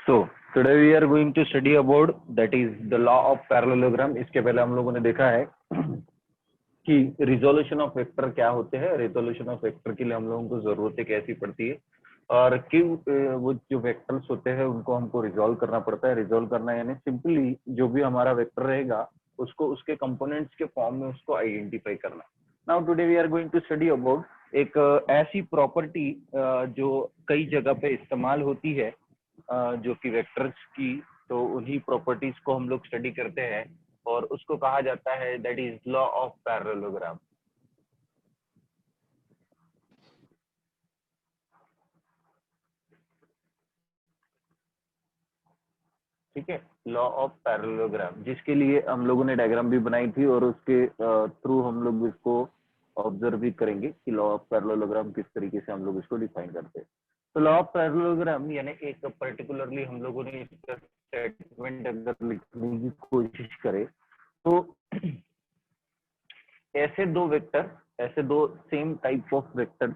So today we are going to study about that is the law of parallelogram. इसके पहले हम लोगों ने देखा है कि रिजोल्यूशन ऑफ वेक्टर क्या होते हैं, रिजोल्यूशन ऑफ वेक्टर के लिए हम लोगों को जरूरतें कैसी पड़ती है और क्यों वो जो वेक्टर्स होते हैं उनको हमको रिजोल्व करना पड़ता है। रिजोल्व करना यानी सिंपली जो भी हमारा वेक्टर रहेगा उसको उसके कंपोनेंट्स के फॉर्म में उसको आइडेंटिफाई करना। Now today we are going to study about एक ऐसी प्रॉपर्टी जो कई जगह पे इस्तेमाल होती है जो कि वेक्टर्स की, तो उन्हीं प्रॉपर्टीज को हम लोग स्टडी करते हैं और उसको कहा जाता है that is law of parallelogram. ठीक है, लॉ ऑफ पैरेललोग्राम, जिसके लिए हम लोगों ने डायग्राम भी बनाई थी और उसके थ्रू हम लोग इसको ऑब्जर्व भी करेंगे कि लॉ ऑफ पैरेललोग्राम किस तरीके से हम लोग इसको डिफाइन करते हैं। तो लॉ ऑफ पैरेललोग्राम यानी एक पर्टिकुलरली हम लोगों ने इसका स्टेटमेंट अगर लिखने की कोशिश करें तो ऐसे दो वेक्टर, ऐसे दो सेम टाइप ऑफ वेक्टर्स,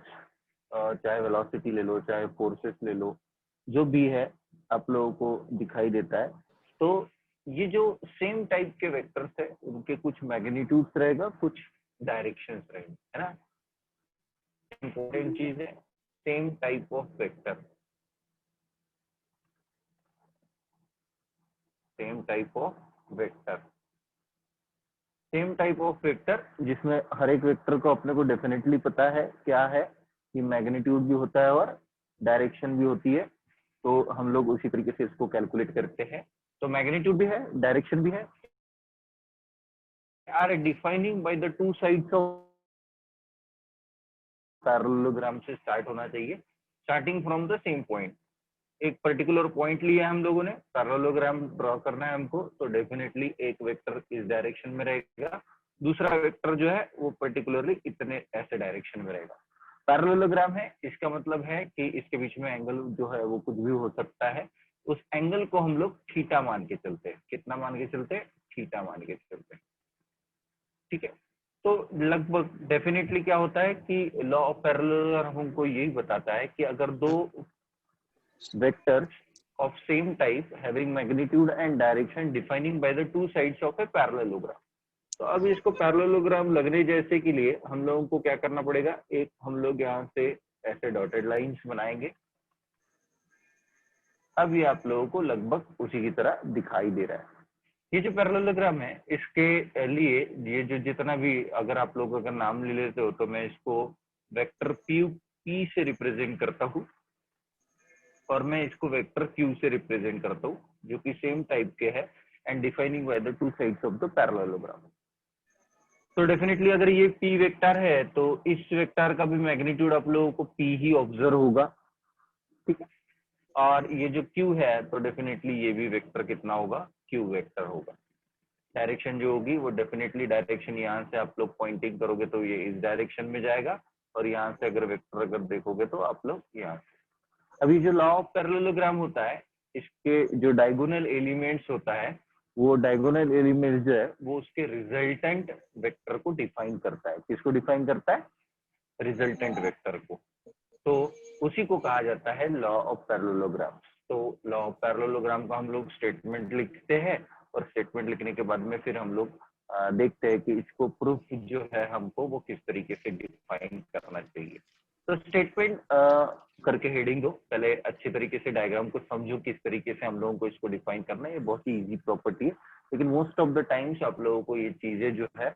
चाहे वेलोसिटी ले लो चाहे फोर्सेस ले लो, जो भी है आप लोगों को दिखाई देता है। तो ये जो सेम टाइप के वेक्टर्स है उनके कुछ मैग्नीट्यूड्स रहेगा, कुछ डायरेक्शंस रहेंगे, है ना। इंपॉर्टेंट चीज है same type of vector, same type of vector, same type of vector जिसमें हर एक वेक्टर को अपने को डेफिनेटली पता है क्या है कि मैग्नीट्यूड भी होता है और डायरेक्शन भी होती है। तो हम लोग उसी तरीके से इसको कैलकुलेट करते हैं। तो मैग्नीट्यूड भी है, डायरेक्शन भी है, are defining by the two sides of parallelogram से स्टार्ट होना चाहिए, starting from the same point. एक पर्टिकुलर पॉइंट लिया है हम लोगों ने, पैरेललोग्राम ड्रॉ करना है हमको, तो डेफिनेटली एक वेक्टर इस डायरेक्शन में रहेगा, दूसरा वेक्टर जो है वो पर्टिकुलरली इतने ऐसे डायरेक्शन में रहेगा। पैरेललोग्राम है, इसका मतलब है कि इसके बीच में एंगल जो है वो कुछ भी हो सकता है, उस एंगल को हम लोग थीटा मान के चलते हैं। कितना मान के चलते हैं? थीटा मान के चलते हैं। ठीक है, तो लगभग डेफिनेटली क्या होता है कि लॉ ऑफ पैरेललोग्राम हमको यही बताता है कि अगर दो vectors of same type having magnitude and direction defining by the two sides of a parallelogram। तो अब इसको पैरेललोग्राम लगने जैसे के लिए हम लोगों को क्या करना पड़ेगा, एक हम लोग यहाँ से ऐसे डॉटेड लाइंस बनाएंगे। अब ये आप लोगों को लगभग उसी की तरह दिखाई दे रहा है। ये जो पैरेललोग्राम है इसके लिए ये जो जितना भी अगर आप लोग अगर नाम ले लेते हो तो मैं इसको वेक्टर पी से रिप्रेजेंट करता हूँ और मैं इसको वेक्टर क्यू से रिप्रेजेंट करता हूँ जो कि सेम टाइप के है and defining by the two sides of the parallelogram. तो डेफिनेटली अगर ये पी वेक्टर है तो इस वेक्टर का भी मैग्नीट्यूड आप लोगों को पी ही ऑब्जर्व होगा, ठीक है। और ये जो क्यू है तो डेफिनेटली ये भी वेक्टर कितना होगा, क्यू वेक्टर होगा। डायरेक्शन जो होगी वो डेफिनेटली डायरेक्शन यहाँ से आप लोग पॉइंटिंग करोगे तो ये इस डायरेक्शन में जाएगा और यहाँ से अगर वेक्टर अगर देखोगे तो आप लोग यहाँ से। अभी जो लॉ ऑफ पैरेललोग्राम होता है इसके जो डायगोनल एलिमेंट्स होता है वो डायगोनल एलिमेंट्स जो है वो उसके रिजल्टेंट वेक्टर को डिफाइन करता है। किसको डिफाइन करता है? रिजल्टेंट वेक्टर को। तो उसी को कहा जाता है लॉ ऑफ पैरेललोग्राम। तो लॉ ऑफ पैरेललोग्राम का हम लोग स्टेटमेंट लिखते हैं और स्टेटमेंट लिखने के बाद में फिर हम लोग देखते हैं कि इसको प्रूफ जो है हमको वो किस तरीके से डिफाइन करना चाहिए। तो स्टेटमेंट करके हेडिंग दो, पहले अच्छे तरीके से डायग्राम को समझो किस तरीके से हम लोगों को इसको डिफाइन करना है। ये बहुत ही इजी प्रॉपर्टी है, लेकिन मोस्ट ऑफ द टाइम्स आप लोगों को ये चीजें जो है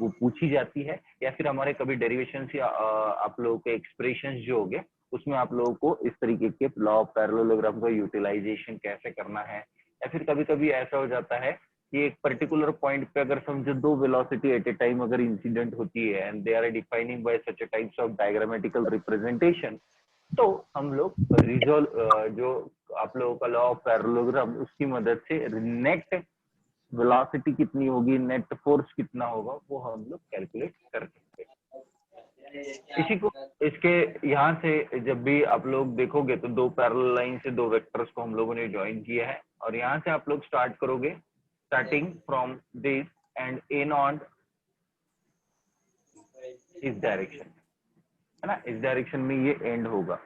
वो पूछी जाती है या फिर हमारे कभी डेरिवेशंस या आप लोगों के एक्सप्रेशंस जो होंगे उसमें आप लोगों को इस तरीके के लॉ ऑफ पैरेललोग्राम का यूटिलाइजेशन कैसे करना है। या फिर कभी कभी ऐसा हो जाता है कि एक पर्टिकुलर पॉइंट पे अगर समझो दो वेलोसिटी एट ए टाइम अगर इंसिडेंट होती है and they are defining by such a types of diagrammatical representation, तो हम लोग रिजोल्व जो आप लोगों का लॉ ऑफ पैरेललोग्राम उसकी मदद से नेट वेलोसिटी कितनी होगी, नेट फोर्स कितना होगा वो हम लोग कैलकुलेट कर सकते हैं। इसी को इसके यहाँ से जब भी आप लोग देखोगे तो दो पैरेलल लाइन से दो वेक्टर्स को हम लोगों ने ज्वाइन किया है और यहाँ से आप लोग स्टार्ट करोगे, starting from this and A not इस डायरेक्शन, है ना, इस डायरेक्शन में ये एंड होगा।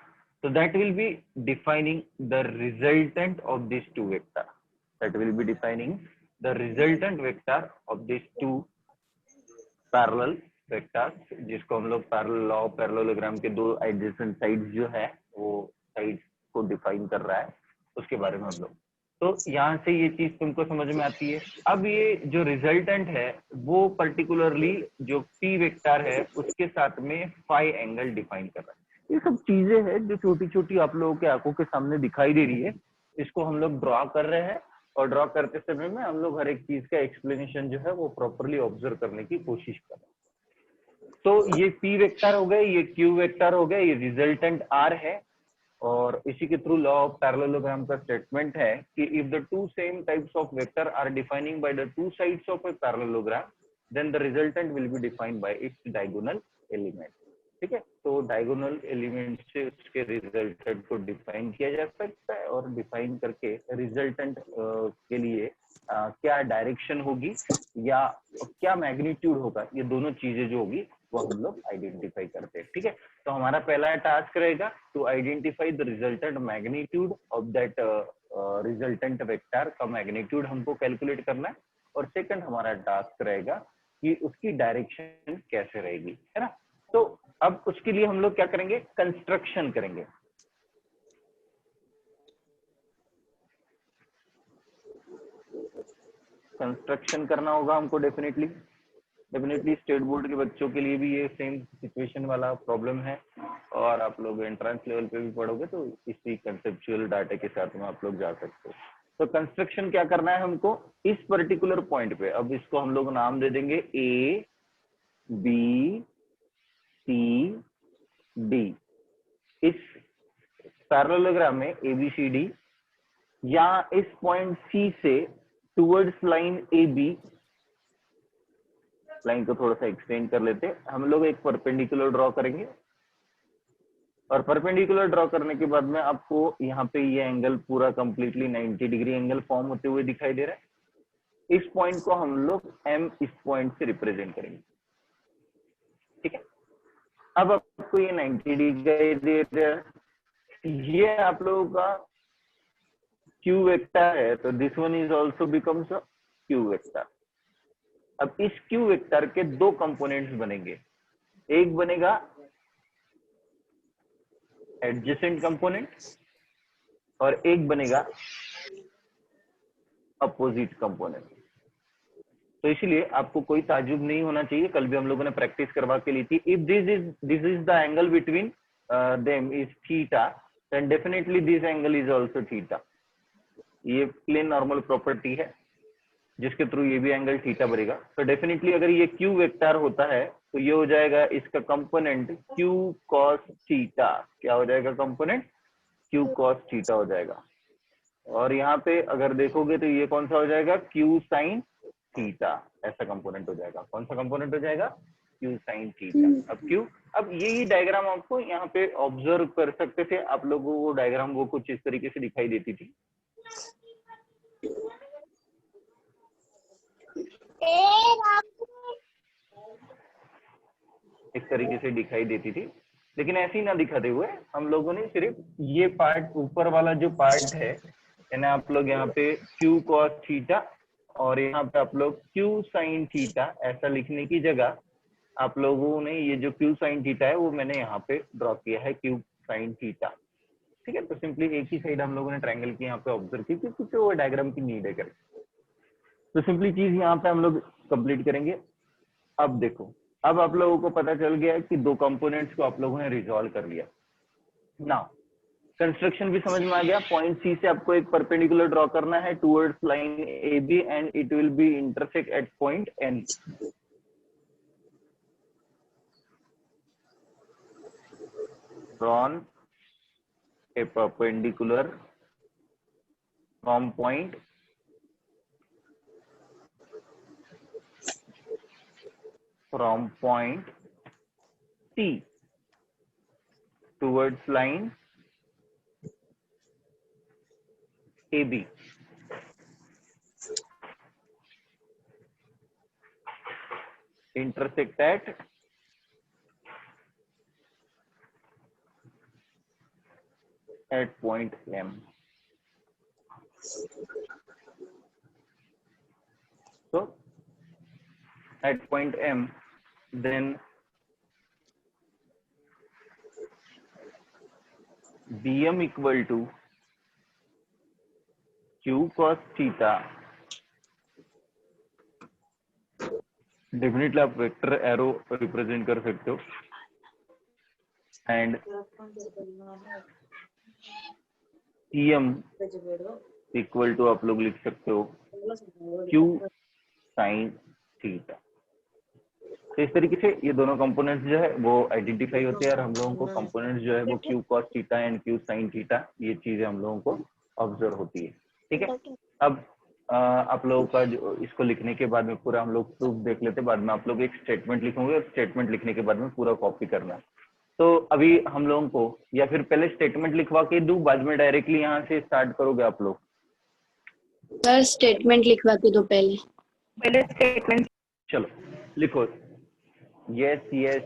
So that will be defining the resultant of these two vector. That will be defining the resultant vector of these two parallel vectors, जिसको हम लोग पैरेलल लॉ ऑफ पैरेललोग्राम के दो एडजेसेंट साइड्स जो है वो साइड्स को डिफाइन कर रहा है, उसके बारे में हम लोग। तो यहाँ से ये चीज तुमको समझ में आती है। अब ये जो रिजल्टेंट है वो पर्टिकुलरली जो पी वेक्टर है उसके साथ में फाई एंगल डिफाइन कर रहा है। ये सब चीजें हैं जो छोटी छोटी आप लोगों के आंखों के सामने दिखाई दे रही है, इसको हम लोग ड्रॉ कर रहे हैं और ड्रॉ करते समय में हम लोग हर एक चीज का एक्सप्लेनेशन जो है वो प्रॉपरली ऑब्जर्व करने की कोशिश कर रहे हैं। तो ये पी वेक्टर हो गए, ये क्यू वेक्टर हो गए, ये रिजल्टेंट आर है। और इसी के थ्रू लॉ ऑफ पैरेललोग्राम का स्टेटमेंट है कि if the two same types of vector are defining by the two sides of a parallelogram then the resultant will be defined by its diagonal element. ठीक है, तो diagonal element से उसके resultant को define किया जा सकता है और डिफाइन करके रिजल्टेंट के लिए क्या डायरेक्शन होगी या क्या मैग्नीट्यूड होगा, ये दोनों चीजें जो होगी वो हम लोग आइडेंटिफाई करते हैं। ठीक है, तो हमारा पहला टास्क रहेगा to identify the resultant magnitude of that resultant vector का मैग्नीट्यूड हमको कैलकुलेट करना है, और सेकंड हमारा टास्क रहेगा कि उसकी डायरेक्शन कैसे रहेगी, है ना। तो अब उसके लिए हम लोग क्या करेंगे, कंस्ट्रक्शन करेंगे। कंस्ट्रक्शन करना होगा हमको डेफिनेटली स्टेट बोर्ड के बच्चों के लिए भी ये सेम सिचुएशन वाला प्रॉब्लम है, और आप लोग एंट्रेंस लेवल पे भी पढ़ोगे तो इसी कंसेप्चुअल डाटा के साथ में आप लोग जा सकते हो। तो कंस्ट्रक्शन क्या करना है हमको इस पर्टिकुलर पॉइंट पे, अब इसको हम लोग नाम दे देंगे ए बी सी डी। इस पैरेललोग्राम में ABCD या इस पॉइंट C से टुवर्ड्स लाइन AB, लाइन को थोड़ा सा एक्सटेंड कर लेते, हम लोग एक परपेंडिकुलर ड्रॉ करेंगे, और परपेंडिकुलर ड्रॉ करने के बाद में आपको यहाँ पे ये एंगल पूरा कंप्लीटली 90 डिग्री एंगल फॉर्म होते हुए दिखाई दे रहा है। इस पॉइंट को हम लोग M इस पॉइंट से रिप्रेजेंट करेंगे। ठीक है, अब आपको ये 90 डिग्री दे रहा है, ये आप लोगों का Q वेक्टर है, तो this one is also becomes a Q vector. अब इस Q वेक्टर के दो कंपोनेंट्स बनेंगे, एक बनेगा एडजेसेंट कंपोनेंट और एक बनेगा अपोजिट कंपोनेंट। तो इसलिए आपको कोई ताजुब नहीं होना चाहिए, कल भी हम लोगों ने प्रैक्टिस करवा के ली थी, if this is the angle between them is theta then definitely this angle is also theta. ये प्लेन नॉर्मल प्रॉपर्टी है जिसके थ्रू ये भी एंगल थीटा बनेगा। तो डेफिनेटली अगर ये क्यू वेक्टर होता है तो ये हो जाएगा इसका कंपोनेंट क्यू कॉस थीटा। क्या हो जाएगा कंपोनेंट क्यू कॉस थीटा हो जाएगा। और यहाँ पे अगर देखोगे तो ये कौन सा हो जाएगा क्यू साइन थीटा, ऐसा कंपोनेंट हो जाएगा। कौन सा कंपोनेंट हो जाएगा क्यू साइन थीटा। अब क्यू, अब यही डायग्राम आपको यहाँ पे ऑब्जर्व कर सकते थे आप लोगों को, डायग्राम वो कुछ इस तरीके से दिखाई देती थी। इस तरीके से दिखाई देती थी, लेकिन ऐसे ही ना दिखाते हुए हम लोगों ने सिर्फ ये पार्ट ऊपर वाला जो पार्ट है यानी आप लोग यहाँ पे क्यू कॉस थीटा और यहाँ पे आप लोग क्यू साइन थीटा ऐसा लिखने की जगह आप लोगों ने ये जो क्यू साइन थीटा है वो मैंने यहाँ पे ड्रॉ किया है क्यू साइन थीटा। ठीक है, तो सिंपली एक ही साइड हम लोगों ने ट्रायंगल की यहाँ पे ऑब्जर्व की क्योंकि वो डायग्राम की नीड है करके। तो सिंपली चीज यहाँ पे हम लोग कंप्लीट करेंगे। अब देखो, अब आप लोगों को पता चल गया कि दो कंपोनेंट्स को आप लोगों ने रिजॉल्व कर लिया। नाउ कंस्ट्रक्शन भी समझ में आ गया। पॉइंट सी से आपको एक परपेंडिकुलर ड्रॉ करना है towards line A B and it will be intersect at point N. drawn a perpendicular from point C towards line AB. Intersect at at point M. So at point M, then Bm equal to Q cos theta. Definitely आप vector arrow represent कर सकते हो, and Pm equal to आप लोग लिख सकते हो Q sin theta. तो इस तरीके से ये दोनों कंपोनेंट्स जो है वो आइडेंटिफाई होते हैं और हम लोगों को कंपोनेंट्स जो है वो Q cos theta and Q sin theta ये चीजें हम लोगों को ऑब्जर्व होती है। ठीक है, अब आप लोगों का जो इसको लिखने के बाद में पूरा हम लोग प्रूफ देख लेते हैं, बाद में आप लोग एक स्टेटमेंट लिखोगे और स्टेटमेंट लिखने के बाद में पूरा कॉपी करना। तो अभी हम लोगों को या फिर पहले स्टेटमेंट लिखवा के दूं, बाद में डायरेक्टली यहाँ से स्टार्ट करोगे आप लोग? सर स्टेटमेंट लिखवा के दो पहले स्टेटमेंट। चलो लिखो, yes yes,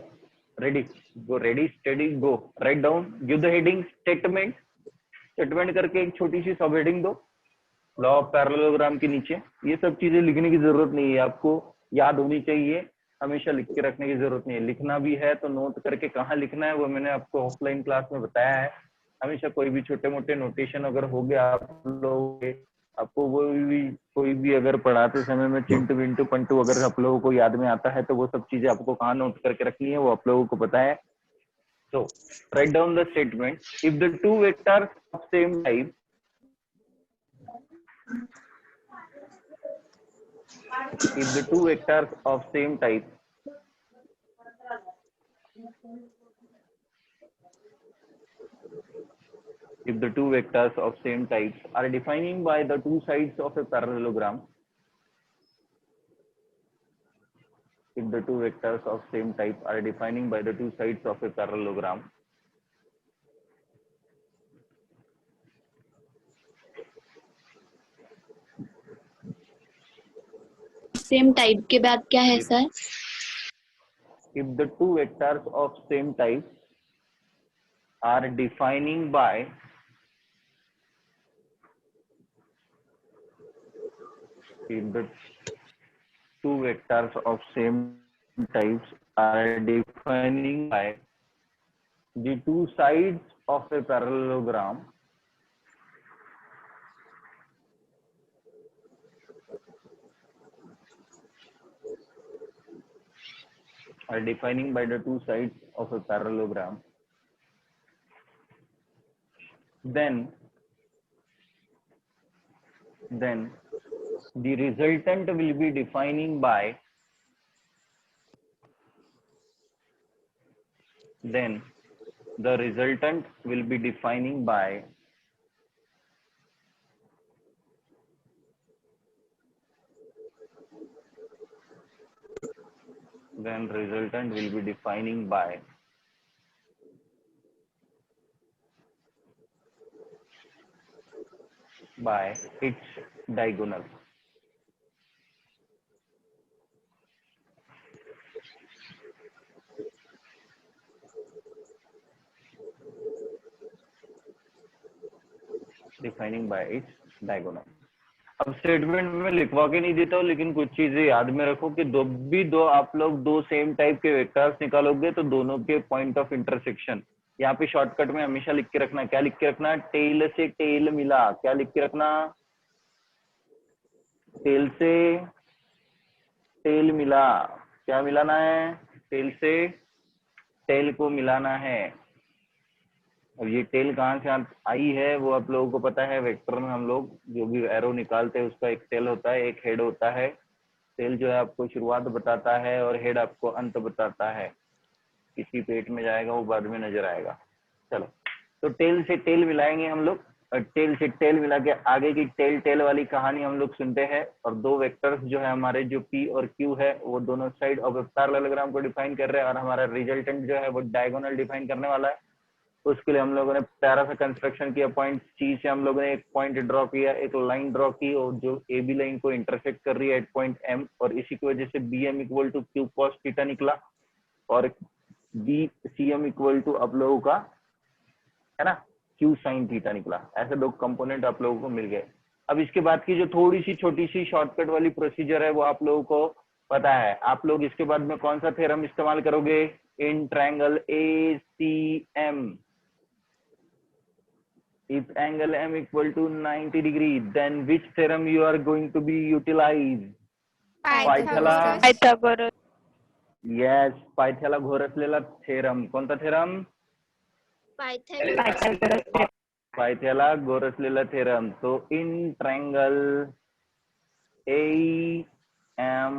ready go, ready steady go, write down, give the heading statement. Statement करके एक छोटी सी सब हेडिंग दो, लॉ ऑफ पैरेललोग्राम के नीचे। ये सब चीजें लिखने की जरूरत नहीं है, आपको याद होनी चाहिए, हमेशा लिख के रखने की जरूरत नहीं है। लिखना भी है तो नोट करके कहाँ लिखना है वो मैंने आपको ऑफलाइन क्लास में बताया है। हमेशा कोई भी छोटे मोटे नोटेशन अगर हो गया आप लोग, आपको वो भी कोई भी अगर पढ़ाते समय में चिंटू विंटू पंटू अगर आप लोगों को याद में आता है तो वो सब चीजें आपको कहाँ नोट करके रखनी है वो आप लोगों को पता है। So write down the statement. If the two vectors of same type, if the two vectors of same type if the two vectors of same types are defining by the two sides of a parallelogram, if the two vectors of same type are defining by the two sides of a parallelogram, same type के बाद क्या है sir? if the two vectors of same type are defining by if the two vectors of same types are defining by the two sides of a parallelogram, are defining by the two sides of a parallelogram, then the resultant will be defining by the resultant will be defining by then resultant will be defining by its diagonal. Defining by its diagonal. अब statement में लिखवा के नहीं देता हूँ, लेकिन कुछ चीजें याद में रखो कि दो आप लोग दो सेम टाइप के वेक्टर्स निकालोगे तो दोनों के पॉइंट ऑफ इंटरसेक्शन यहाँ पे शॉर्टकट में हमेशा लिख के रखना। क्या लिख के रखना? टेल से टेल मिला। क्या लिख के रखना? टेल से टेल मिला। क्या मिलाना है? टेल से टेल को मिलाना है। और ये टेल कहाँ से आई है वो आप लोगों को पता है। वेक्टर में हम लोग जो भी एरो निकालते हैं उसका एक टेल होता है, एक हेड होता है। टेल जो है आपको शुरुआत बताता है और हेड आपको अंत बताता है। किसी पेट में जाएगा वो बाद में नजर आएगा। चलो, तो टेल से टेल मिलाएंगे हम लोग, और टेल से टेल मिला के आगे की टेल टेल वाली कहानी हम लोग सुनते हैं। और दो वेक्टर्स जो है हमारे, जो P और Q है, वो दोनों साइड ऑफ ए पैरेललोग्राम को डिफाइन कर रहे हैं और हमारा रिजल्टेंट जो है वो डायगोनल डिफाइन करने वाला है। उसके लिए हम लोगों ने प्यारा सा कंस्ट्रक्शन किया। पॉइंट सी से हम लोगों ने एक पॉइंट ड्रॉ किया, एक लाइन ड्रॉ की और जो ए बी लाइन को इंटरसेक्ट कर रही है एट पॉइंट एम, और इसी की वजह से B M equal to Q cos theta निकला और B C M equal to आप लोगों का है ना क्यू साइन थीटा निकला। ऐसे दो कंपोनेंट आप लोगों को मिल गए। अब इसके बाद की जो थोड़ी सी छोटी सी शॉर्टकट वाली प्रोसीजर है वो आप लोगों को पता है। आप लोग इसके बाद में कौन सा थ्योरम इस्तेमाल करोगे? In triangle ACM, if angle M equal to 90 degree, then which theorem you are going to be utilized? Pythagoras. Pythagoras. Yes, Pythagoras theorem. कौन सा थ्योरम? Pythagoras. Pythagoras theorem. तो in triangle AM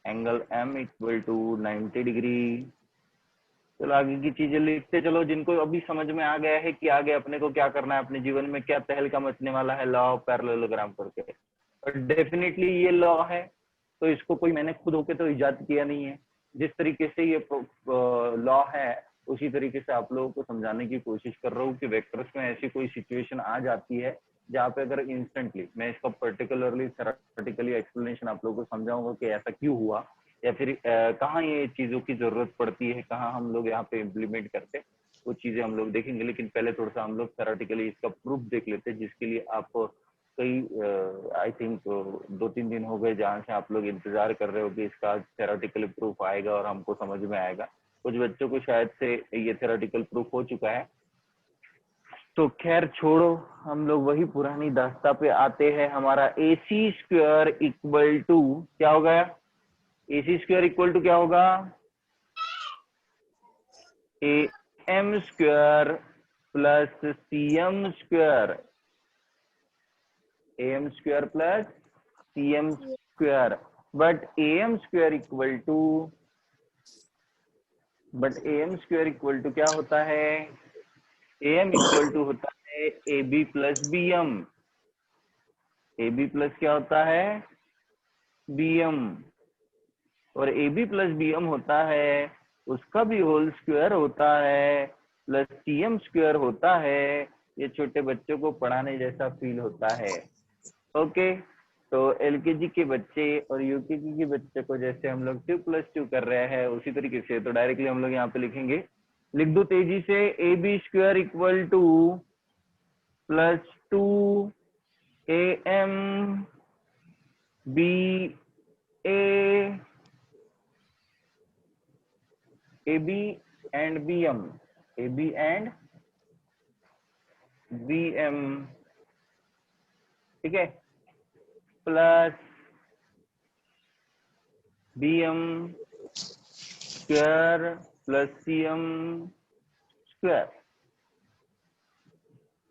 angle M equal to 90 degree. चलो आगे की चीजें लिखते चलो, जिनको अभी समझ में आ गया है कि आगे अपने को क्या करना है, अपने जीवन में क्या तहलका मचने वाला है लॉ ऑफ पैरेललोग्राम करके। और डेफिनेटली ये लॉ है, तो इसको कोई मैंने खुद होके तो इजाद किया नहीं है। जिस तरीके से ये लॉ है उसी तरीके से आप लोगों को समझाने की कोशिश कर रहा हूँ कि वेक्टर्स में ऐसी कोई सिचुएशन आ जाती है जहाँ पे अगर इंस्टेंटली मैं इसका पर्टिकुलरली थ्योरेटिकली एक्सप्लेनेशन आप लोगों को समझाऊंगा कि ऐसा क्यों हुआ, या फिर कहाँ ये चीजों की जरूरत पड़ती है, कहाँ हम लोग यहाँ पे इम्प्लीमेंट करते, वो चीजें हम लोग देखेंगे। लेकिन पहले थोड़ा सा हम लोग थ्योरेटिकली इसका प्रूफ देख लेते हैं, जिसके लिए आप कई आई थिंक 2-3 दिन हो गए जहाँ से आप लोग इंतजार कर रहे हो कि इसका थ्योरेटिकली प्रूफ आएगा और हमको समझ में आएगा। कुछ बच्चों को शायद से ये थ्योरेटिकल प्रूफ हो चुका है। तो खैर छोड़ो, हम लोग वही पुरानी दास्ता पे आते हैं। हमारा AC² इक्वल टू क्या हो गया? AC² इक्वल टू क्या होगा? AM² plus CM²। AM² plus CM²। But AM² equal to क्या होता है? AM इक्वल टू होता है AB plus BM। AB plus क्या होता है? BM। और AB प्लस BM होता है, उसका भी होल स्क्वायर होता है, प्लस CM² होता है। ये छोटे बच्चों को पढ़ाने जैसा फील होता है। ओके, तो LKG के बच्चे और UKG के बच्चे को जैसे हम लोग 2+2 कर रहे हैं उसी तरीके से तो डायरेक्टली हम लोग यहाँ पे लिखेंगे। लिख दो तेजी से, AB² equal two plus 2AM BA AB and BM, AB and BM, ठीक है, प्लस BM² प्लस CM²।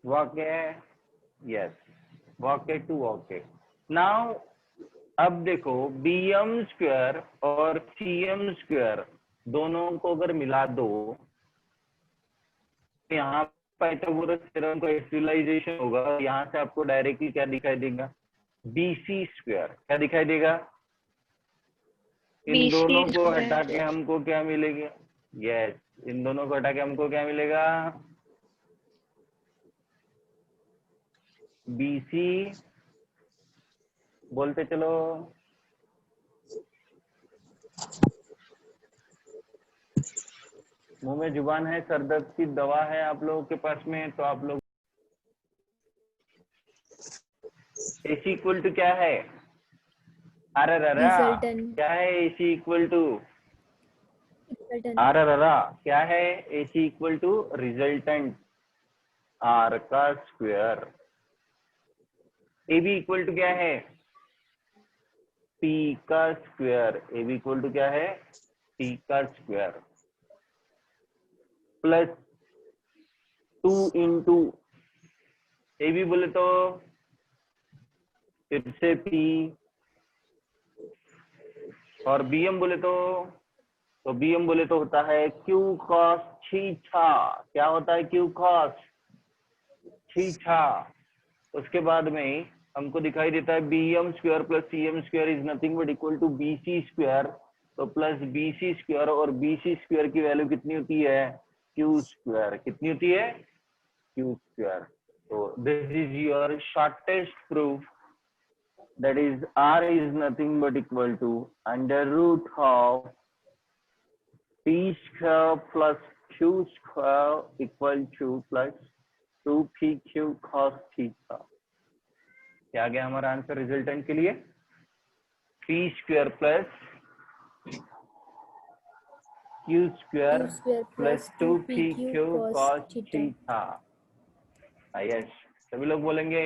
वाक्य? यस, वाक्य टू वाक्य। नाउ अब देखो, BM² और CM² दोनों को अगर मिला दो, यहाँ पाइथागोरस थ्योरम का यूटिलाइजेशन होगा। यहाँ से आपको डायरेक्टली क्या दिखाई देगा? BC²। क्या दिखाई देगा? इन दोनों को हटा के हमको क्या मिलेगा? यस, इन दोनों को हटा के हमको क्या मिलेगा? BC। बोलते चलो, मुंह में जुबान है, सरदर्द की दवा है आप लोगों के पास में, तो आप लोग AC इक्वल टू क्या है? क्या है AC इक्वल टू? क्या है AC equal to? Resultant R का स्क्वायर। AB इक्वल टू क्या है? P का स्क्वायर। AB इक्वल टू क्या है? P का स्क्वायर प्लस 2 इंटू AB बोले तो फिर से P, और BM बोले तो BM बोले तो होता है Q cos थीटा। क्या होता है? Q cos थीटा। उसके बाद में हमको दिखाई देता है BM² plus CM² is nothing but equal to BC²। तो प्लस BC² और BC² की वैल्यू कितनी होती है? Q²। कितनी होती है? Q²। तो this is your shortest proof, that is R is nothing but equal to under root of P² plus Q square equal to plus 2PQ cos theta। क्या आ गया हमारा आंसर रिजल्टेंट के लिए? P square plus Q square plus 2PQ cos theta. Yes, सभी लोग बोलेंगे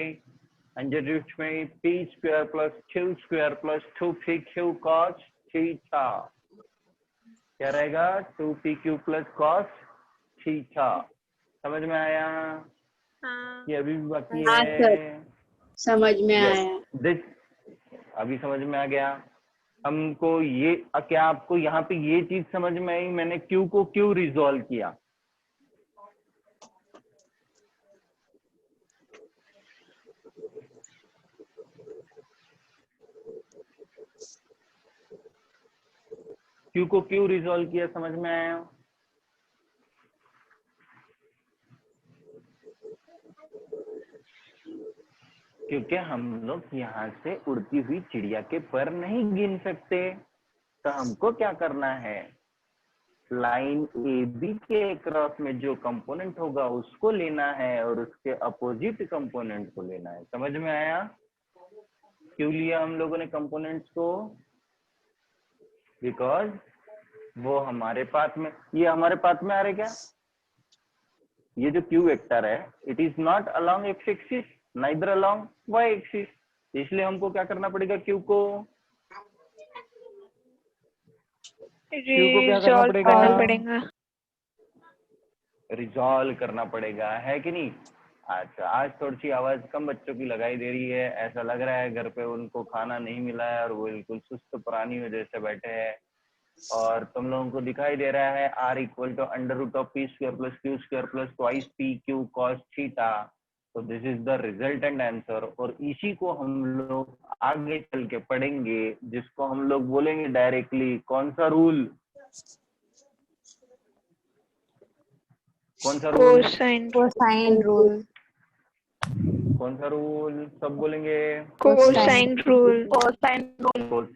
under root में P square plus Q square plus 2PQ cos theta. क्या रहेगा? 2PQ plus cos theta. समझ में आया? हाँ। ये अभी भी बाकी हाँ है? सर, समझ में Yes, आया। this अभी समझ में आ गया हमको। ये क्या आपको यहाँ पे ये चीज समझ में आई मैंने Q को क्यों रिजॉल्व किया? Q को क्यों रिजॉल्व किया, समझ में आया? क्योंकि हम लोग यहाँ से उड़ती हुई चिड़िया के पर नहीं गिन सकते, तो हमको क्या करना है? लाइन ए बी के क्रॉस में जो कंपोनेंट होगा उसको लेना है और उसके अपोजिट कंपोनेंट को लेना है। समझ में आया? क्यों लिया हम लोगों ने कंपोनेंट्स को? बिकॉज वो हमारे पाथ में, ये हमारे पाथ में आ रहे क्या? ये जो क्यू वेक्टर है it is not along X axis neither along Y axis, इसलिए हमको क्या करना पड़ेगा? क्यू को क्या करना पड़ेगा? रिजॉल्व करना पड़ेगा, है कि नहीं? अच्छा, आज थोड़ी सी आवाज कम बच्चों की लगाई दे रही है। ऐसा लग रहा है घर पे उनको खाना नहीं मिला है और वो बिल्कुल सुस्त प्राणी हो जैसे बैठे हैं। और तुम लोगों को दिखाई दे रहा है R equal to under root of P square plus Q square plus twice PQ cos theta. तो this is the resultant answer. और इसी को हम लोग आगे चल के पढ़ेंगे, जिसको हम लोग बोलेंगे डायरेक्टली कौन सा रूल? कौन सा रूल? Cosine rule. कौन सा रूल? सब बोलेंगे कोसाइन रूल। Cosine rule.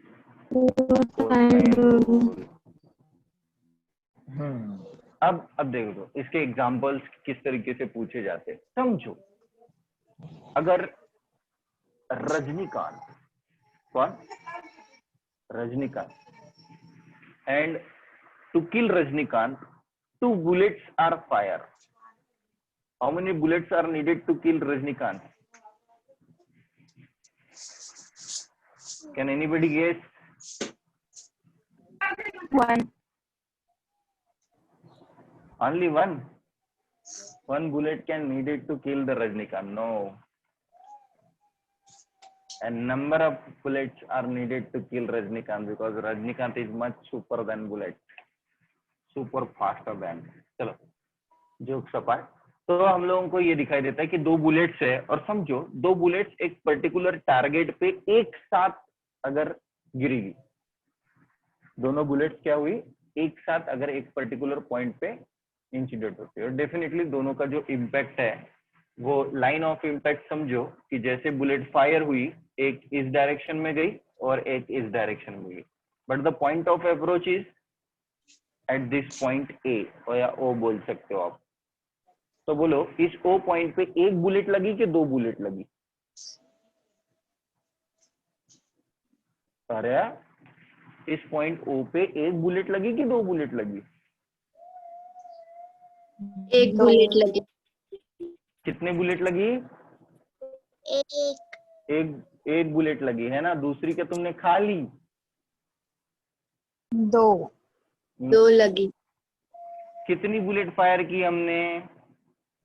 अब देखो तो इसके एग्जांपल्स किस तरीके से पूछे जाते हैं, समझो। अगर रजनीकांत, कौन? Rajinikanth, and to kill Rajinikanth 2 bullets are fired. How many bullets are needed to kill Rajnikant? Can anybody guess? 1. Only one? One bullet can needed to kill the Rajnikant? No. A number of bullets are needed to kill Rajnikant because Rajnikant is much super than bullet, super faster than. चलो jokes apart, तो हम लोगों को ये दिखाई देता है कि 2 बुलेट्स है और समझो 2 बुलेट्स एक पर्टिकुलर टारगेट पे एक साथ अगर गिरेगी, दोनों बुलेट्स क्या हुई? एक साथ अगर एक पर्टिकुलर पॉइंट पे इंसिडेंट होती है, और डेफिनेटली दोनों का जो इम्पैक्ट है वो लाइन ऑफ इम्पैक्ट समझो कि जैसे बुलेट फायर हुई, एक इस डायरेक्शन में गई और एक इस डायरेक्शन में गई, but the point of approach is at this point A, या ओ बोल सकते हो आप। तो बोलो इस ओ पॉइंट पे एक बुलेट लगी कि 2 बुलेट लगी? अरे इस पॉइंट ओ पे एक बुलेट लगी कि 2 बुलेट लगी? एक बुलेट लगी। कितने बुलेट लगी? एक बुलेट लगी है ना। दूसरी क्या तुमने खा ली? 2 लगी। कितनी बुलेट फायर की हमने?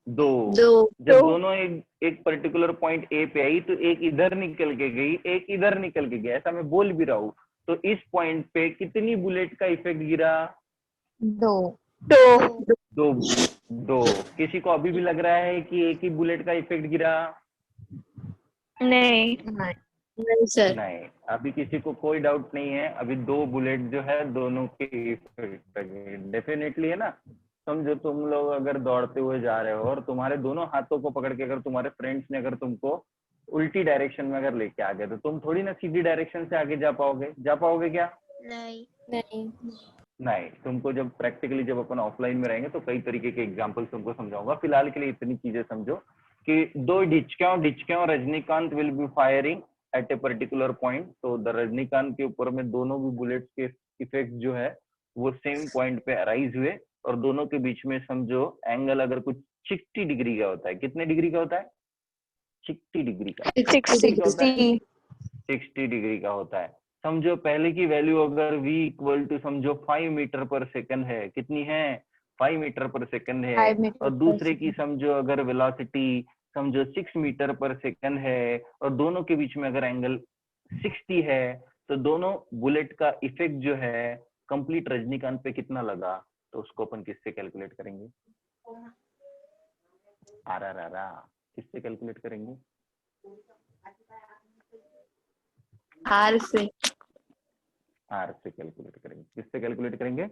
2। 2। जब दोनों एक पर्टिकुलर पॉइंट ए पे आई तो एक इधर निकल के गई, एक इधर निकल के गया, ऐसा मैं बोल भी रहा हूँ। तो इस पॉइंट पे कितनी बुलेट का इफेक्ट गिरा? 2। किसी को अभी भी लग रहा है कि एक ही बुलेट का इफेक्ट गिरा? नहीं सर। नहीं, अभी किसी को कोई डाउट नहीं है। अभी 2 बुलेट जो है दोनों के इफेक्ट डेफिनेटली है ना। समझो तुम लोग अगर दौड़ते हुए जा रहे हो और तुम्हारे दोनों हाथों को पकड़ के अगर तुम्हारे फ्रेंड्स ने अगर तुमको उल्टी डायरेक्शन में अगर लेके आ गए तो तुम थोड़ी ना सीधी डायरेक्शन से आगे जा पाओगे क्या? नहीं नहीं, तुमको जब प्रैक्टिकली जब अपन ऑफलाइन में रहेंगे तो कई तरीके के एग्जांपल्स तुमको समझाऊंगा। फिलहाल के लिए इतनी चीजें समझो कि दो डिचक्यों Rajinikanth will be firing at a particular point. तो द रजनीकांत के ऊपर में दोनों भी बुलेट्स के इफेक्ट जो है वो सेम पॉइंट पे अराइज हुए, और दोनों के बीच में समझो एंगल अगर कुछ 60 डिग्री का होता है। कितने डिग्री का होता है? 60 डिग्री का। 60 60 डिग्री का होता है। समझो पहले की वैल्यू अगर v इक्वल टू समझो 5 मीटर पर सेकंड है, कितनी है? 5 मीटर पर सेकंड है। 5 मीटर और पर दूसरे की सेकंड। समझो अगर वेलोसिटी समझो 6 मीटर पर सेकंड है, और दोनों के बीच में अगर एंगल 60 है, तो दोनों बुलेट का इफेक्ट जो है कंप्लीट रजनीकांत पे कितना लगा? तो उसको अपन किससे कैलकुलेट करेंगे? आरा किससे कैलकुलेट करेंगे? आर से। आर से कैलकुलेट करेंगे। किससे कैलकुलेट करेंगे?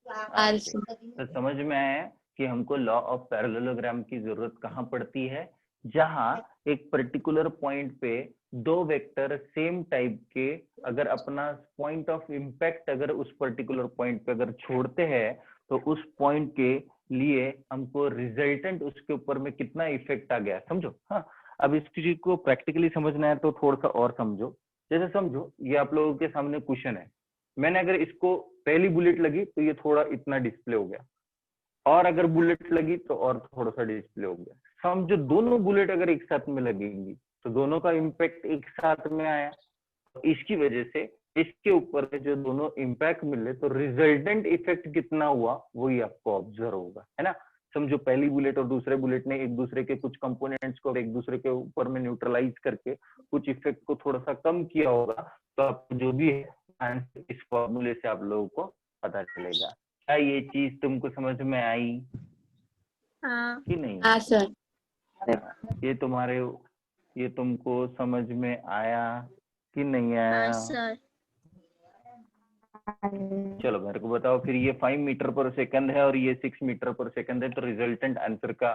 आर से। तो समझ में आया कि हमको लॉ ऑफ पैरेललोग्राम की जरूरत कहाँ पड़ती है? जहां एक पर्टिकुलर पॉइंट पे दो वेक्टर सेम टाइप के अगर अपना पॉइंट ऑफ इम्पैक्ट अगर उस पर्टिकुलर पॉइंट पे अगर छोड़ते हैं, तो उस पॉइंट के लिए हमको रिजल्टेंट उसके ऊपर में कितना इफेक्ट आ गया, समझो। हाँ, अब इस चीज को प्रैक्टिकली समझना है तो थोड़ा सा और समझो। जैसे समझो ये आप लोगों के सामने क्वेश्चन है, मैंने अगर इसको पहली बुलेट लगी तो ये थोड़ा इतना डिस्प्ले हो गया, और अगर बुलेट लगी तो और थोड़ा सा डिस्प्ले हो गया। समझो दोनों बुलेट अगर एक साथ में लगेंगी तो दोनों का इम्पैक्ट एक साथ में आया। तो इसकी वजह से इसके ऊपर जो दोनों इम्पैक्ट मिले तो रिजल्टेंट इफेक्ट कितना हुआ वही आपको ऑब्जर्व होगा, है ना। समझो पहली बुलेट और दूसरे बुलेट ने एक दूसरे के कुछ कंपोनेंट्स को एक दूसरे के ऊपर में न्यूट्रलाइज करके कुछ इफेक्ट को थोड़ा सा कम किया होगा। तो आपको जो भी है आंसर इस फॉर्मूले से आप लोगों को पता चलेगा। क्या ये चीज तुमको समझ में आई हाँ कि नहीं? हाँ सर। ये तुमको समझ में आया कि नहीं आया? सर। चलो मेरे को बताओ फिर, ये 5 मीटर पर सेकंड है और ये 6 मीटर पर सेकंड है, तो रिजल्टेंट आंसर का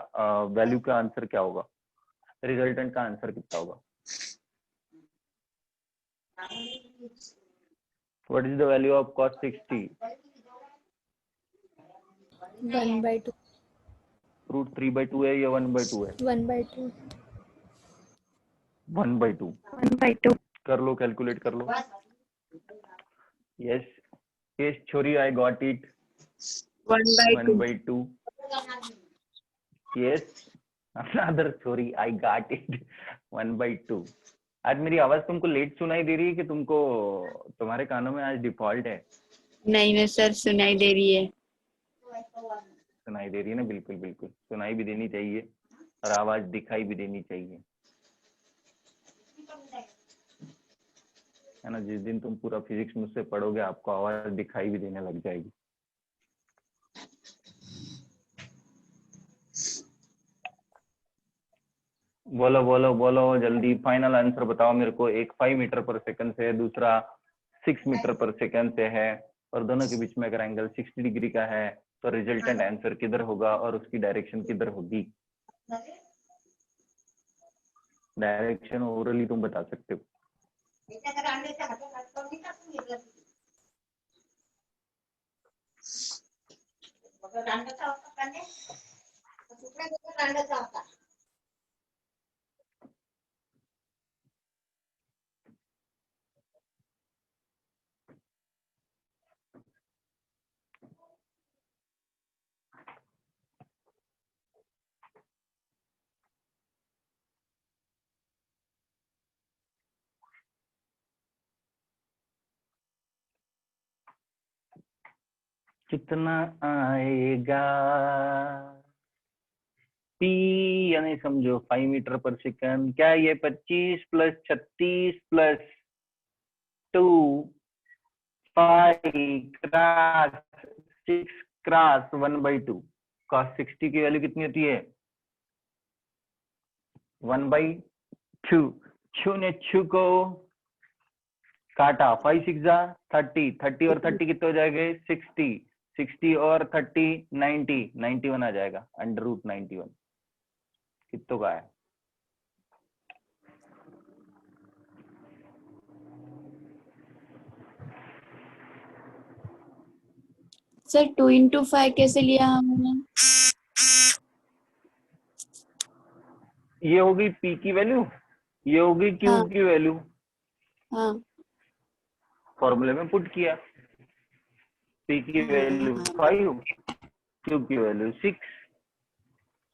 वैल्यू का आंसर क्या होगा? रिजल्टेंट का आंसर कितना होगा? What is the value of cos 60? 1/2 root 3/2 है या 1/2 है? 1/2 1/2। 1/2 कर लो, कैलकुलेट कर लो। यस यस छोरी, I got it. 1/2। 1/2। Yes another छोरी, आई गॉट इट। 1/2। आज मेरी आवाज तुमको लेट सुनाई दे रही है कि तुमको तुम्हारे कानों में आज डिफॉल्ट है? नहीं नहीं सर, सुनाई दे रही है। सुनाई दे रही है ना? बिल्कुल बिल्कुल सुनाई भी देनी चाहिए और आवाज दिखाई भी देनी चाहिए, है ना। जिस दिन तुम पूरा फिजिक्स मुझसे पढ़ोगे आपको आवाज दिखाई भी देने लग जाएगी। बोलो बोलो बोलो जल्दी, फाइनल आंसर बताओ मेरे को। एक 5 मीटर पर सेकंड से है, दूसरा 6 मीटर पर सेकंड से है, और दोनों के बीच में अगर एंगल 60 डिग्री का है तो रिजल्टेंट आंसर किधर होगा और उसकी डायरेक्शन किधर होगी? डायरेक्शन ओरली तुम बता सकते हो। कितना आएगा पी, यानी समझो 5 मीटर पर सेकंड, क्या ये 25 plus 36 plus 2 5 cross 6 cross 1/2। cos 60 की वैल्यू कितनी होती है? 1/2। छू ने छू को काटा, 5 6 जा 30, 30 और 30 कितने हो जाएंगे? 60, 60 और 30 90, 91 आ जाएगा। √91 कितनों का है? सर 2 into 5 कैसे लिया हमने? ये होगी पी की वैल्यू, ये होगी क्यू हाँ की वैल्यू, हाँ फॉर्मूले में पुट किया। पी की वैल्यू हाँ 5, क्यू की वैल्यू 6,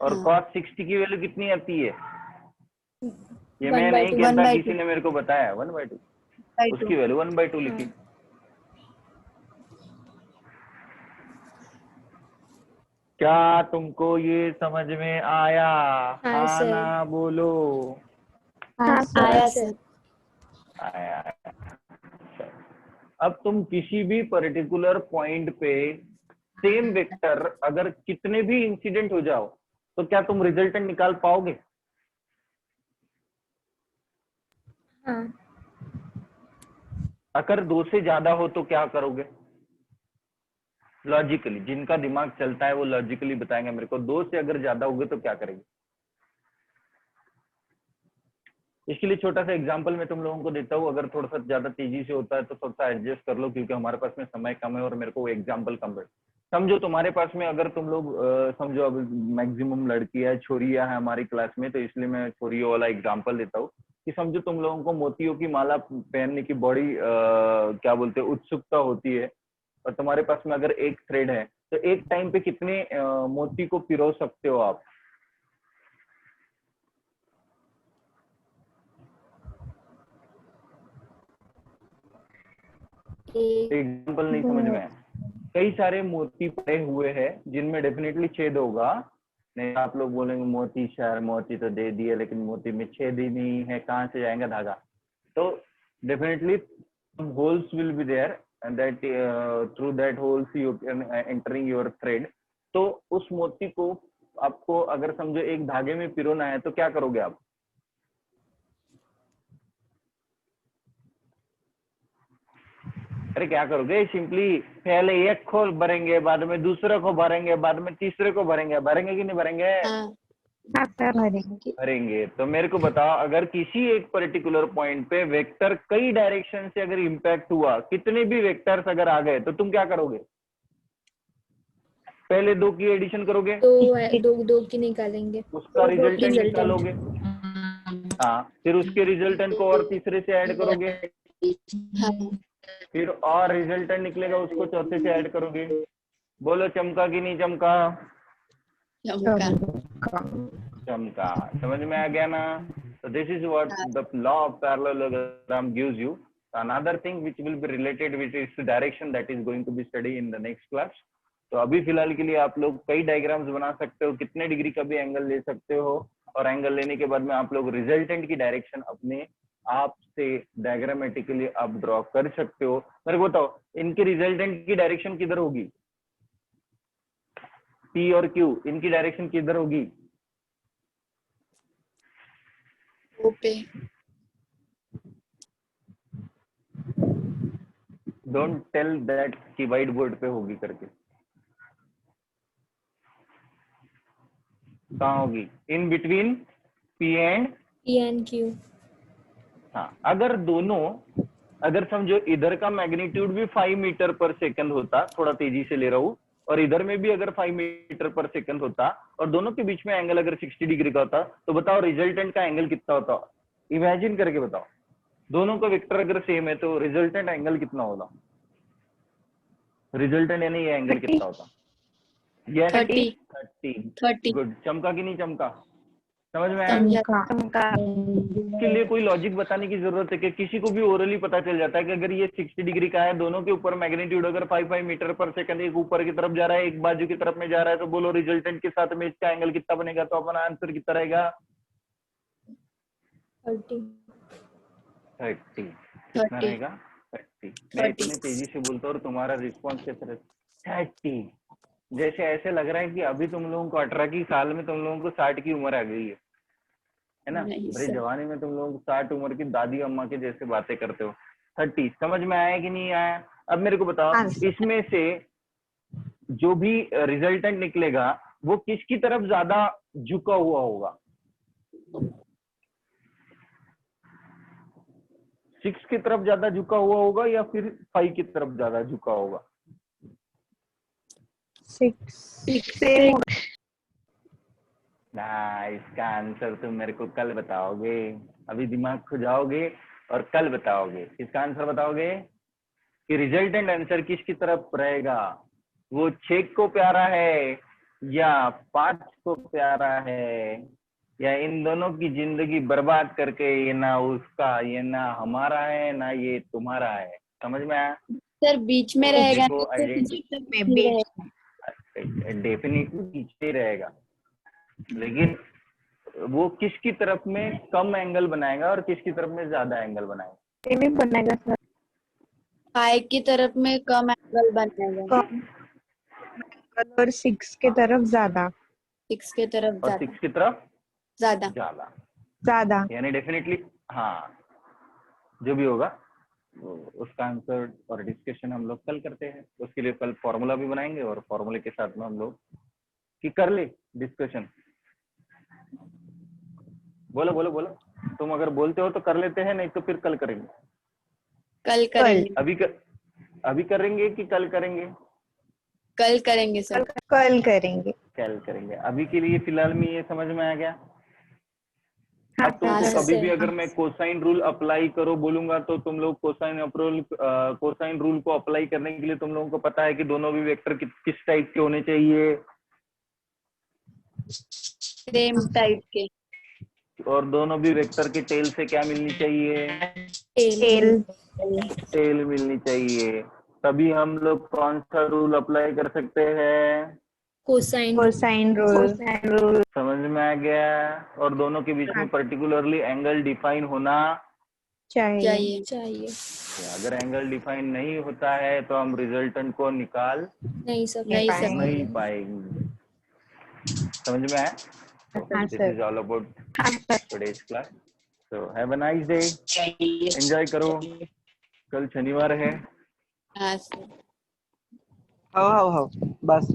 और हाँ cos 60 की वैल्यू कितनी आती है? ये मैं 1/2। नहीं वन कहता, बाई किसी टू ने मेरे को बताया 1/2, बाई टू उसकी वैल्यू 1/2 लिखी। हाँ क्या तुमको ये समझ में आया? हाँ हाँ सर। ना बोलो। हाँ सर। आया सर। आया। अच्छा। अब तुम किसी भी पर्टिकुलर पॉइंट पे सेम वेक्टर अगर कितने भी इंसिडेंट हो जाओ तो क्या तुम रिजल्टेंट निकाल पाओगे? हाँ अगर 2 से ज्यादा हो तो क्या करोगे? लॉजिकली, जिनका दिमाग चलता है वो लॉजिकली बताएंगे मेरे को। 2 से अगर ज्यादा होगे तो क्या करेंगे? इसके लिए छोटा सा एग्जांपल मैं तुम लोगों को देता हूँ। अगर थोड़ा सा ज्यादा तेजी से होता है तो थोड़ा सा एडजस्ट कर लो, क्योंकि हमारे पास में समय कम है और मेरे को वो एग्जांपल कम है। समझो तुम्हारे पास में, अगर तुम लोग समझो अब मैक्सिमम लड़कियां छोरियां हैं हमारी क्लास में, तो इसलिए मैं छोरियों वाला एग्जांपल देता हूँ कि समझो तुम लोगों को मोतियों की माला पहनने की बड़ी क्या बोलते हैं उत्सुकता होती है, और तुम्हारे पास में अगर एक थ्रेड है तो एक टाइम पे कितने मोती को पिरो सकते हो आप? एक एग्जाम्पल नहीं समझ में दो। आया? कई सारे मोती पड़े हुए हैं जिनमें डेफिनेटली छेद होगा। नहीं, आप लोग बोलेंगे मोती सर, मोती तो दे दिए लेकिन मोती में छेद ही नहीं है, कहाँ से जाएगा धागा? तो definitely holes will be there, and that through that holes you can entering your thread. तो उस मोती को आपको अगर समझो एक धागे में पिरोना है तो क्या करोगे आप? अरे क्या करोगे? सिंपली पहले एक को भरेंगे, बाद में दूसरे को भरेंगे, बाद में तीसरे को भरेंगे। भरेंगे कि नहीं भरेंगे? हाँ हाँ सर भरेंगे। भरेंगे। तो मेरे को बताओ, अगर किसी एक पर्टिकुलर पॉइंट पे वेक्टर कई डायरेक्शन से अगर इंपैक्ट हुआ, कितने भी वेक्टर्स अगर आ गए, तो तुम क्या करोगे? पहले 2 की एडिशन करोगे, दो है, दो दो की निकालेंगे। उसका दो की रिजल्टेंट रिजल्टेंट। निकालोगे। हाँ, फिर उसके रिजल्टेंट को और तीसरे से ऐड करोगे, हाँ फिर और रिजल्टेंट निकलेगा उसको चौथे से ऐड करोगे। बोलो चमका कि नहीं चमका? चमका। चमका। समझ में आ गया ना? So this is what हाँ the law of parallelogram gives you. Another thing which will be related with its direction, that is going to be studied in the next class. तो अभी फिलहाल के लिए आप लोग कई डायग्राम्स बना सकते हो, कितने डिग्री का भी एंगल ले सकते हो, और एंगल लेने के बाद में आप लोग रिजल्टेंट की डायरेक्शन अपने आप से डायग्रामेटिकली आप ड्रॉ कर सकते हो। मेरे को बताओ, इनके रिजल्टेंट की डायरेक्शन किधर होगी? पी और क्यू, इनकी डायरेक्शन किधर होगी? पे डोंट टेल दैट कि व्हाइट बोर्ड पे होगी करके। कहाँ होगी? In between P and. P and Q. हाँ, अगर दोनों, अगर समझो इधर का मैग्नीट्यूड भी 5 मीटर पर सेकंड होता, थोड़ा तेजी से ले रहा हूँ, और इधर में भी अगर 5 मीटर पर सेकंड होता, और दोनों के बीच में एंगल अगर 60 डिग्री का होता, तो बताओ रिजल्टेंट का एंगल कितना होता? इमेजिन करके बताओ। दोनों का वेक्टर अगर सेम है तो रिजल्टेंट एंगल कितना होगा? रिजल्टेंट यानी ये एंगल 30। कितना होता? यानी 30 30। 30 गुड। चमका कि नहीं चमका? समझ में आया? समझा। चमका। के लिए कोई लॉजिक बताने की जरूरत है कि किसी को भी ओरली पता चल जाता है कि अगर ये 60 डिग्री का है, दोनों के ऊपर मैग्नीट्यूड अगर 5 मीटर पर सेकंड, एक ऊपर की तरफ जा रहा है एक बाजू की तरफ में जा रहा है, तो बोलो रिजल्टेंट के साथ में इसका एंगल कितना बनेगा? तो अपना आंसर कितना रहेगा? 30। 30। कितना 30 रहेगा? 30। मैं 30 इतनी तेजी से बोलता हूँ और तुम्हारा रिस्पॉन्स कैसे रहता? 30। जैसे ऐसे लग रहा है कि अभी तुम लोगों को 18 की साल में तुम लोगों को 60 की उम्र आ गई है ना? नहीं बड़ी सर। जवानी में तुम लोग 60 उम्र की दादी अम्मा के जैसे बातें करते हो। 30 समझ में आया कि नहीं आया? अब मेरे को बताओ, हाँ इसमें से जो भी रिजल्टेंट निकलेगा वो किसकी तरफ ज्यादा झुका हुआ होगा? 6 की तरफ ज्यादा झुका हुआ होगा या फिर 5 की तरफ ज्यादा झुका होगा? ना, इसका आंसर तुम मेरे को कल बताओगे। अभी दिमाग खुजाओगे और कल बताओगे। इसका आंसर बताओगे कि रिजल्टेंट आंसर किसकी तरफ रहेगा, वो 6 को प्यारा है या 5 को प्यारा है, या इन दोनों की जिंदगी बर्बाद करके ये ना उसका, ये ना हमारा है, ना ये तुम्हारा है। समझ में आया? सर बीच में तो रहेगा देखो, ना, तो आइडेंटिटी में बीच डेफिनेटली पीछे रहेगा, लेकिन वो किसकी तरफ में कम एंगल बनाएगा और किसकी तरफ में ज्यादा एंगल बनाएगा? भी बनेगा सर। फाई की तरफ में कम एंगल बनेगा, और 6 के तरफ ज्यादा। 6 के तरफ और ज्यादा 6 की तरफ ज्यादा। ज्यादा यानी डेफिनेटली, हाँ, जो भी होगा उसका आंसर और डिस्कशन हम लोग कल करते हैं। उसके लिए कल फॉर्मूला भी बनाएंगे और फॉर्मूले के साथ में हम लोग कि कर ले डिस्कशन। बोलो बोलो बोलो, तुम अगर बोलते हो तो कर लेते हैं, नहीं तो फिर कल करेंगे। कल करेंगे, अभी करेंगे कि कल करेंगे? कल करेंगे सर। कल करेंगे। कल करेंगे। अभी के लिए फिलहाल में ये समझ में आ गया। हाँ, अब तुमको हाँ, कभी भी सर। अगर मैं कोसाइन रूल अप्लाई करो बोलूंगा तो तुम लोग कोसाइन रूल को अप्लाई करने के लिए तुम लोगों को पता है कि दोनों भी वेक्टर किस टाइप के होने चाहिए, सेम टाइप के, और दोनों भी वेक्टर के टेल से क्या मिलनी चाहिए? टेल। टेल मिलनी चाहिए। तभी हम लोग कौन सा रूल अप्लाई कर सकते हैं? Cosine rule. समझ में आ गया? और दोनों के बीच में पर्टिकुलरली एंगल डिफाइन होना चाहिए। अगर एंगल डिफाइन नहीं होता है तो हम रिजल्टेंट को निकाल नहीं नहीं पाएंगे। समझ में आया? This is all about today's class. So have a nice day, enjoy करो। कल शनिवार है। हाँ सर। हो बस।